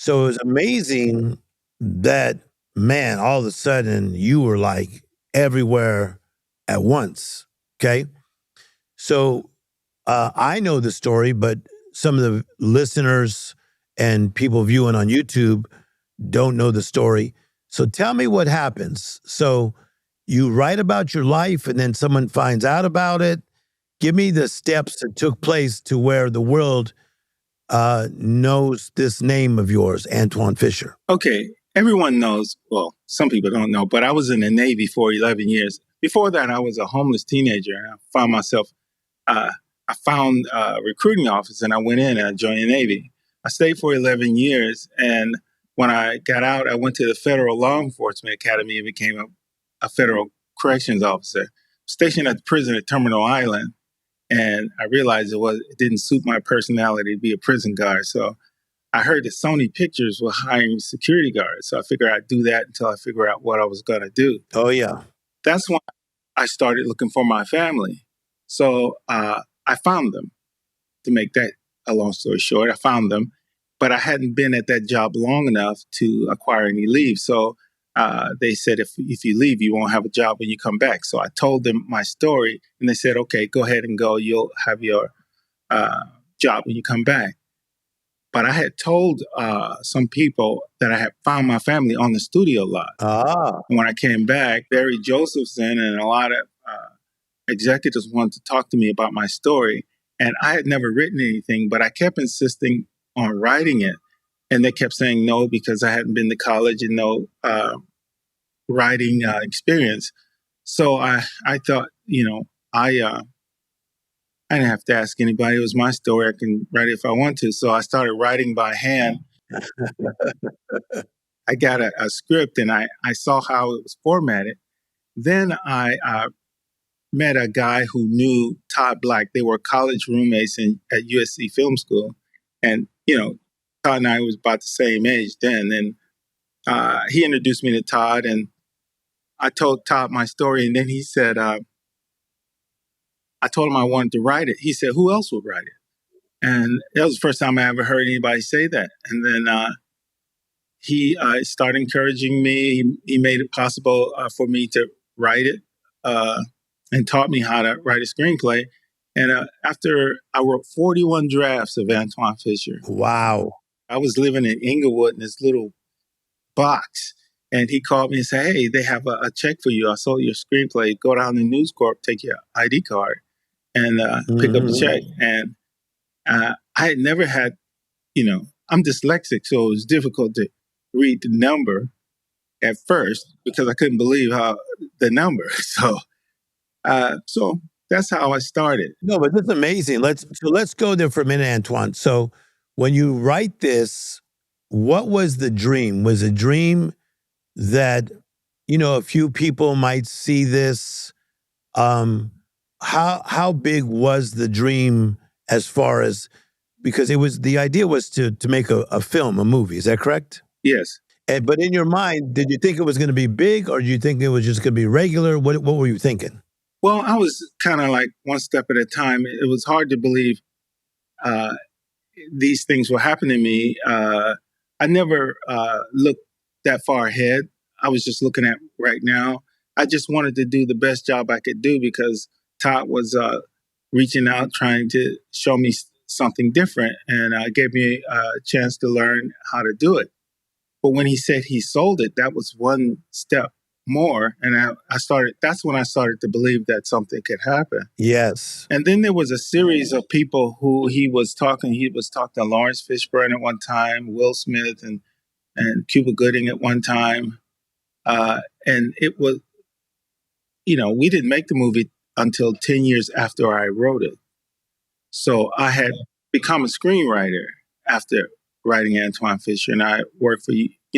So it was amazing that, man, all of a sudden you were like everywhere at once. Okay. So I know the story, but some of the listeners and people viewing on YouTube don't know the story. So tell me what happens. So you write about your life and then someone finds out about it. Give me the steps that took place to where the world knows this name of yours, Antwone Fisher. Okay, everyone knows, well, some people don't know, but I was in the Navy for 11 years. Before that, I was a homeless teenager. And I found a recruiting office and I went in and I joined the Navy. I stayed for 11 years. And when I got out, I went to the Federal Law Enforcement Academy and became a federal corrections officer, stationed at the prison at Terminal Island. And I realized it didn't suit my personality to be a prison guard. So I heard that Sony Pictures were hiring security guards. So I figured I'd do that until I figure out what I was going to do. Oh, yeah. That's when I started looking for my family. So I found them. To make that a long story short, I found them, but I hadn't been at that job long enough to acquire any leave. So they said, if you leave, you won't have a job when you come back. So I told them my story, and they said, okay, go ahead and go. You'll have your job when you come back. But I had told some people that I had found my family on the studio lot. And when I came back, Barry Josephson and a lot of executives wanted to talk to me about my story. And I had never written anything, but I kept insisting on writing it. And they kept saying no because I hadn't been to college and no writing experience. So I thought, I didn't have to ask anybody. It was my story. I can write it if I want to. So I started writing by hand. I got a script and I saw how it was formatted. Then I met a guy who knew Todd Black. They were college roommates at USC Film School. And, Todd and I was about the same age then. And he introduced me to Todd and I told Todd my story. And then he said, I told him I wanted to write it. He said, who else would write it? And that was the first time I ever heard anybody say that. And then he started encouraging me. He made it possible for me to write it and taught me how to write a screenplay. And after I wrote 41 drafts of Antwone Fisher. Wow. I was living in Inglewood in this little box. And he called me and said, hey, they have a check for you. I saw your screenplay. Go down to News Corp, take your ID card and pick up the check. And I had never had, I'm dyslexic, so it was difficult to read the number at first because I couldn't believe the number. So that's how I started. No, but that's amazing. Let's go there for a minute, Antwone. So when you write this, what was the dream? Was a dream that, a few people might see this? How big was the dream as far as, because the idea was to make a film, a movie. Is that correct? Yes. But in your mind, did you think it was going to be big or did you think it was just going to be regular? What were you thinking? Well, I was kind of like one step at a time. It was hard to believe these things were happening to me. I never looked that far ahead. I was just looking at right now. I just wanted to do the best job I could do because Todd was reaching out, trying to show me something different and gave me a chance to learn how to do it. But when he said he sold it, that was one step more. And that's when I started to believe that something could happen. Yes. And then there was a series of people who he was talking to Lawrence Fishburne at one time, Will Smith and Cuba Gooding at one time. And it was, we didn't make the movie until 10 years after I wrote it. So I had become a screenwriter after writing Antwone Fisher, and I worked for,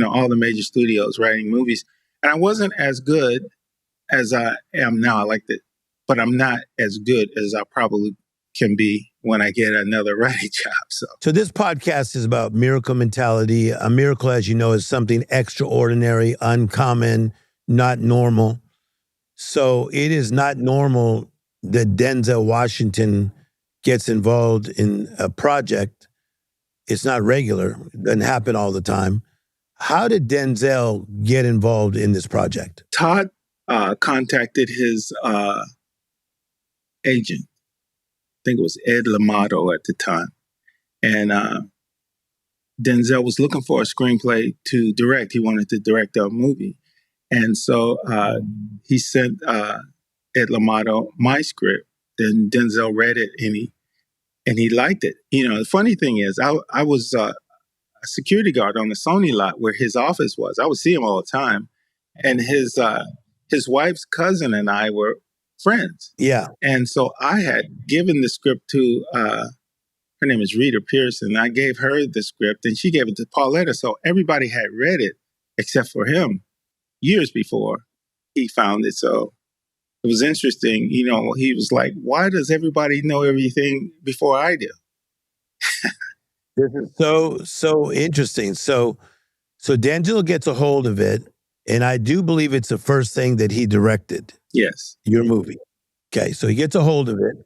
all the major studios writing movies. And I wasn't as good as I am now. But I'm not as good as I probably can be when I get another writing job. So this podcast is about miracle mentality. A miracle, as you know, is something extraordinary, uncommon, not normal. So it is not normal that Denzel Washington gets involved in a project. It's not regular. It doesn't happen all the time. How did Denzel get involved in this project? Todd contacted his agent. I think it was Ed Lamato at the time. And Denzel was looking for a screenplay to direct. He wanted to direct a movie. And so he sent Ed Lamato my script. Then Denzel read it and he liked it. You know, the funny thing is, I was a security guard on the Sony lot where his office was. I would see him all the time. And his wife's cousin and I were friends. Yeah. And so I had given the script to her name is Rita Pearson. I gave her the script and she gave it to Pauletta. So everybody had read it except for him years before he found it. So it was interesting. You know, he was like, why does everybody know everything before I do? This is so interesting. So D'Angelo gets a hold of it, and I do believe it's the first thing that he directed. Yes. Your movie. Okay, so he gets a hold of it.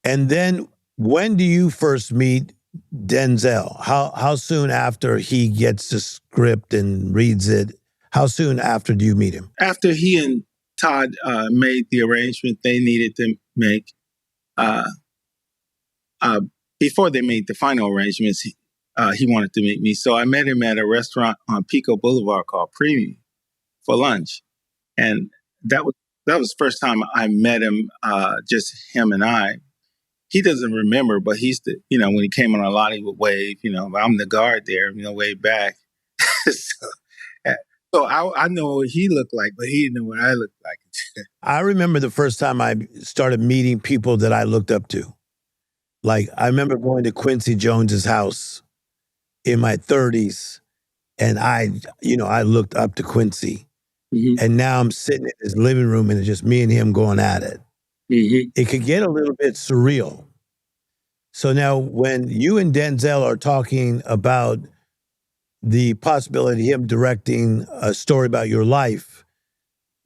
And then when do you first meet Denzel? How soon after he gets the script and reads it? How soon after do you meet him? After he and Todd made the arrangement they needed to make, before they made the final arrangements, he wanted to meet me. So I met him at a restaurant on Pico Boulevard called Premium for lunch. And that was the first time I met him, just him and I. He doesn't remember, but when he came on a lot, he would wave, I'm the guard there, wave back. So I know what he looked like, but he didn't know what I looked like. I remember the first time I started meeting people that I looked up to. Like, I remember going to Quincy Jones's house in my 30s, and I looked up to Quincy. Mm-hmm. And now I'm sitting in his living room, and it's just me and him going at it. Mm-hmm. It could get a little bit surreal. So now when you and Denzel are talking about the possibility of him directing a story about your life,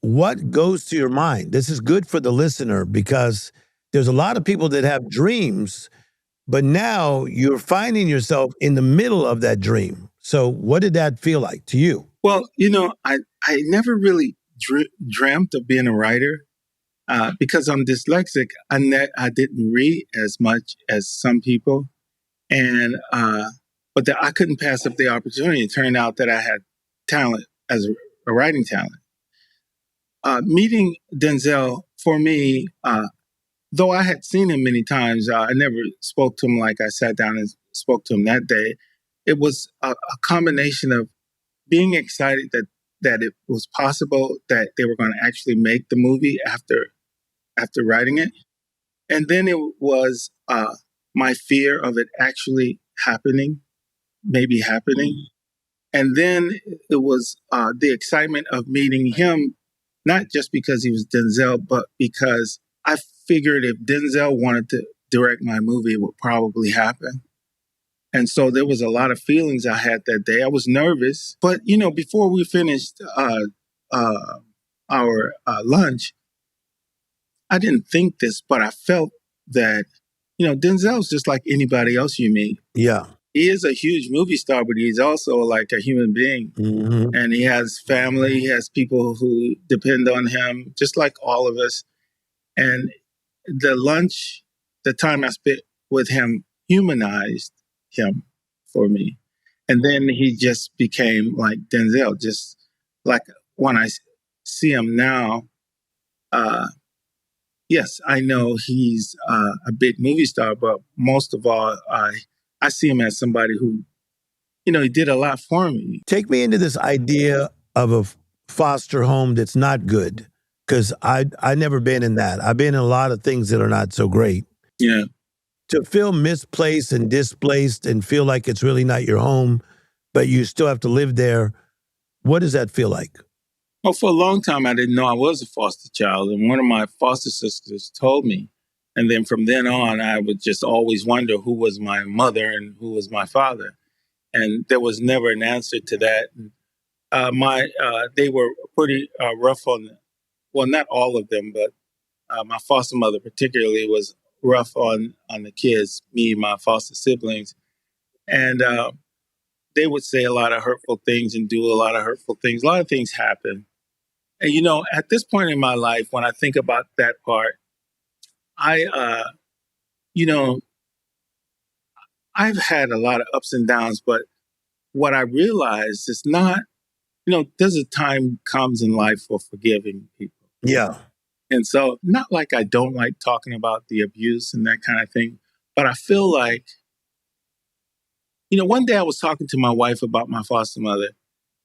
what goes to your mind? This is good for the listener because there's a lot of people that have dreams, but now you're finding yourself in the middle of that dream. So what did that feel like to you? Well, I never really dreamt of being a writer. Because I'm dyslexic, I didn't read as much as some people, and but I couldn't pass up the opportunity. It turned out that I had talent as a writing talent. Meeting Denzel for me, though I had seen him many times, I never spoke to him like I sat down and spoke to him that day. It was a combination of being excited that it was possible that they were going to actually make the movie after writing it. And then it was my fear of it actually maybe happening. And then it was the excitement of meeting him, not just because he was Denzel, but because I figured if Denzel wanted to direct my movie, it would probably happen. And so there was a lot of feelings I had that day. I was nervous, but before we finished our lunch, I didn't think this, but I felt that, Denzel's just like anybody else you meet. Yeah. He is a huge movie star, but he's also like a human being. Mm-hmm. And he has family, he has people who depend on him, just like all of us. And the time I spent with him humanized him for me. And then he just became like Denzel, just like when I see him now, yes, I know he's a big movie star, but most of all, I see him as somebody who, he did a lot for me. Take me into this idea of a foster home that's not good, because I never been in that. I've been in a lot of things that are not so great. Yeah. To feel misplaced and displaced and feel like it's really not your home, but you still have to live there, what does that feel like? Well, for a long time, I didn't know I was a foster child. And one of my foster sisters told me. And then from then on, I would just always wonder who was my mother and who was my father. And there was never an answer to that. They were pretty rough well, not all of them, but my foster mother particularly was rough on the kids, me and my foster siblings. And they would say a lot of hurtful things and do a lot of hurtful things. A lot of things happen. And, at this point in my life, when I think about that part, I, you know, I've had a lot of ups and downs, but what I realized is not, there's a time comes in life for forgiving people. Yeah. And so, not like I don't like talking about the abuse and that kind of thing, but I feel like, one day I was talking to my wife about my foster mother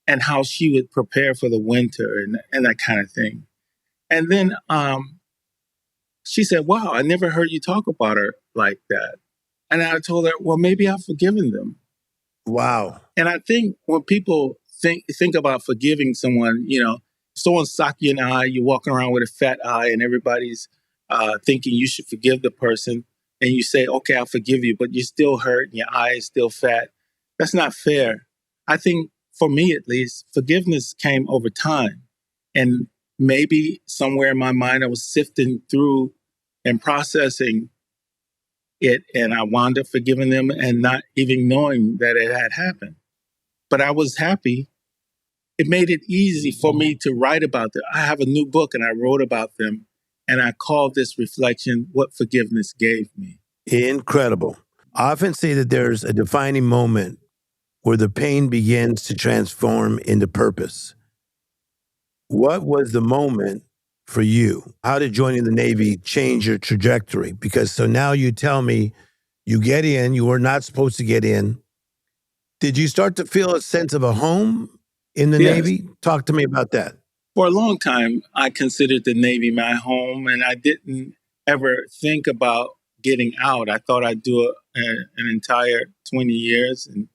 and how she would prepare for the winter and that kind of thing. And then she said, "Wow, I never heard you talk about her like that." And I told her, "Well, maybe I've forgiven them." Wow. And I think when people think about forgiving someone, someone sock you in the eye, you're walking around with a fat eye, and everybody's thinking you should forgive the person, and you say, "Okay, I'll forgive you," but you're still hurt and your eye is still fat. That's not fair. I think, for me at least, forgiveness came over time, and maybe somewhere in my mind I was sifting through and processing it, and I wound up forgiving them and not even knowing that it had happened. But I was happy. It made it easy for me to write about them. I have a new book and I wrote about them, and I called this reflection What Forgiveness Gave Me. Incredible. I often say that there's a defining moment where the pain begins to transform into purpose. What was the moment for you? How did joining the Navy change your trajectory? Because so now you tell me you get in, you were not supposed to get in. Did you start to feel a sense of a home in the Yes. Navy? Talk to me about that. For a long time, I considered the Navy my home, and I didn't ever think about getting out. I thought I'd do an entire 20 years, and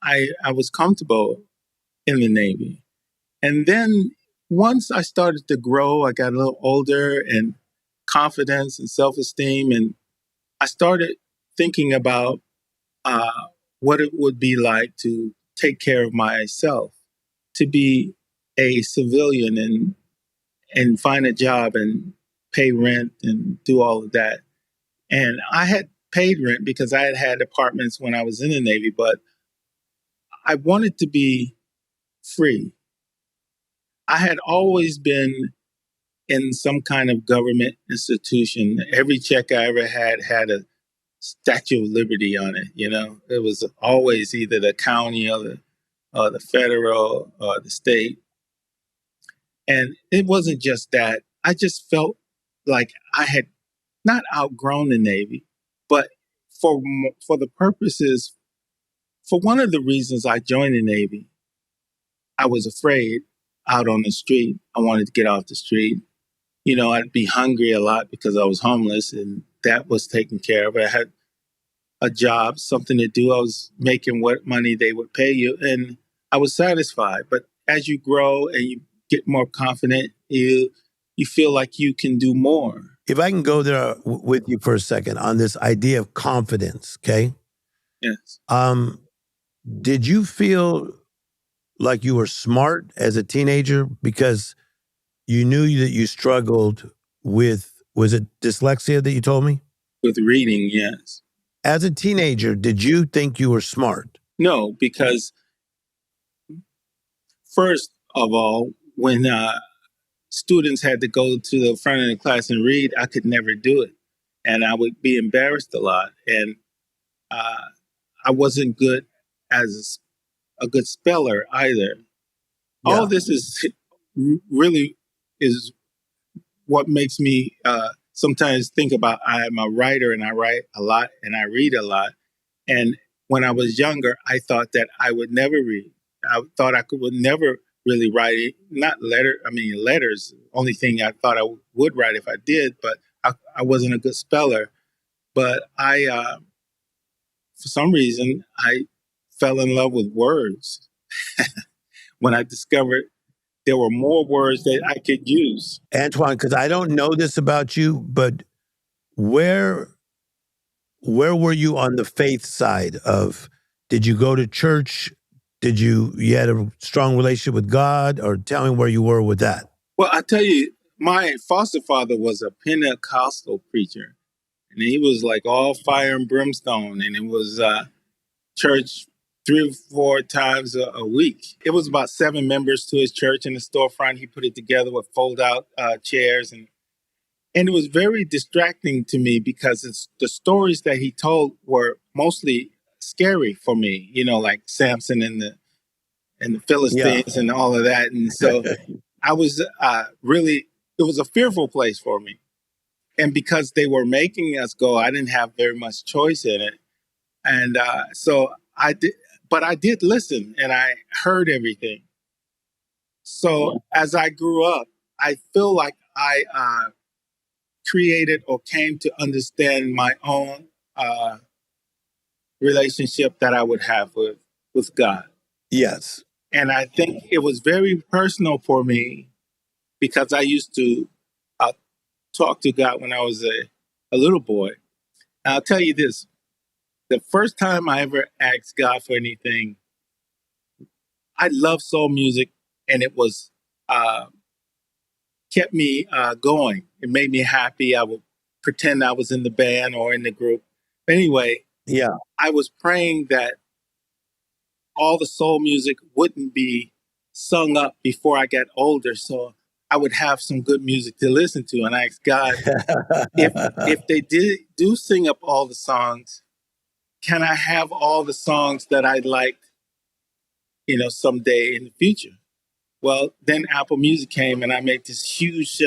I was comfortable in the Navy. And then once I started to grow, I got a little older and confidence and self-esteem, and I started thinking about what it would be like to take care of myself, to be a civilian and find a job and pay rent and do all of that. And I had paid rent because I had had apartments when I was in the Navy, but I wanted to be free. I had always been in some kind of government institution. Every check I ever had a Statue of Liberty on it. It was always either the county or the federal or the state. And it wasn't just that. I just felt like I had not outgrown the Navy, but for the purposes, for one of the reasons I joined the Navy, I was afraid out on the street. I wanted to get off the street. I'd be hungry a lot because I was homeless, and that was taken care of. I had a job, something to do. I was making what money they would pay you, and I was satisfied. But as you grow and you get more confident, you feel like you can do more. If I can go there with you for a second on this idea of confidence, okay? Yes. Did you feel like you were smart as a teenager because you knew that you struggled with, was it dyslexia that you told me? With reading, yes. As a teenager, did you think you were smart? No, because first of all, when students had to go to the front of the class and read, I could never do it. And I would be embarrassed a lot. And I wasn't good as a good speller either. Yeah. All this is really is what makes me sometimes think about I'm a writer and I write a lot and I read a lot. And when I was younger, I thought that I would never read. I thought would never really write it. Not letters. Only thing I thought I would write if I did, but I wasn't a good speller. But for some reason, I fell in love with words when I discovered there were more words that I could use. Antwone, because I don't know this about you, but where were you on the faith side of, did you go to church? Did you had a strong relationship with God? Or tell me where you were with that. Well, I tell you, my foster father was a Pentecostal preacher. and he was like all fire and brimstone, and it was church 3 or 4 times a week. It was about 7 members to his church in the storefront. He put it together with fold out chairs, and it was very distracting to me because the stories that he told were mostly scary for me. You know, like Samson and the Yeah. Philistines and all of that. And so I was really, it was a fearful place for me. And because they were making us go, I didn't have very much choice in it. And so I did, but I did listen and I heard everything. So as I grew up, I feel like I created or came to understand my own relationship that I would have with God. Yes. And I think it was very personal for me because I used to uh, talk to God when I was a little boy. And I'll tell you this, the first time I ever asked God for anything, I love soul music and it was uh, kept me going. It made me happy. I would pretend I was in the band or in the group. Anyway, Yeah. I was praying that all the soul music wouldn't be sung up before I got older. So I would have some good music to listen to. And I asked God, if they do sing up all the songs, can I have all the songs that I liked, someday in the future? Well, then Apple Music came and I made this huge,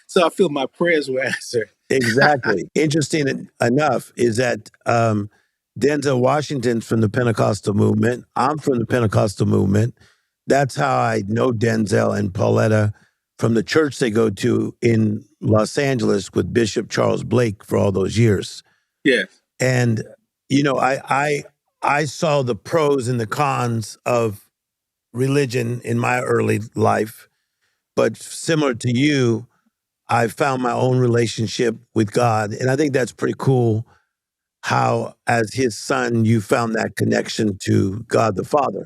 so I feel my prayers were answered. Exactly. Interesting enough is that Denzel Washington's from the Pentecostal movement. I'm from the Pentecostal movement. That's how I know Denzel and Pauletta from the church they go to in Los Angeles with Bishop Charles Blake for all those years. Yes. And I saw the pros and the cons of religion in my early life, but similar to you, I found my own relationship with God. And I think that's pretty cool how, as his son, you found that connection to God the Father.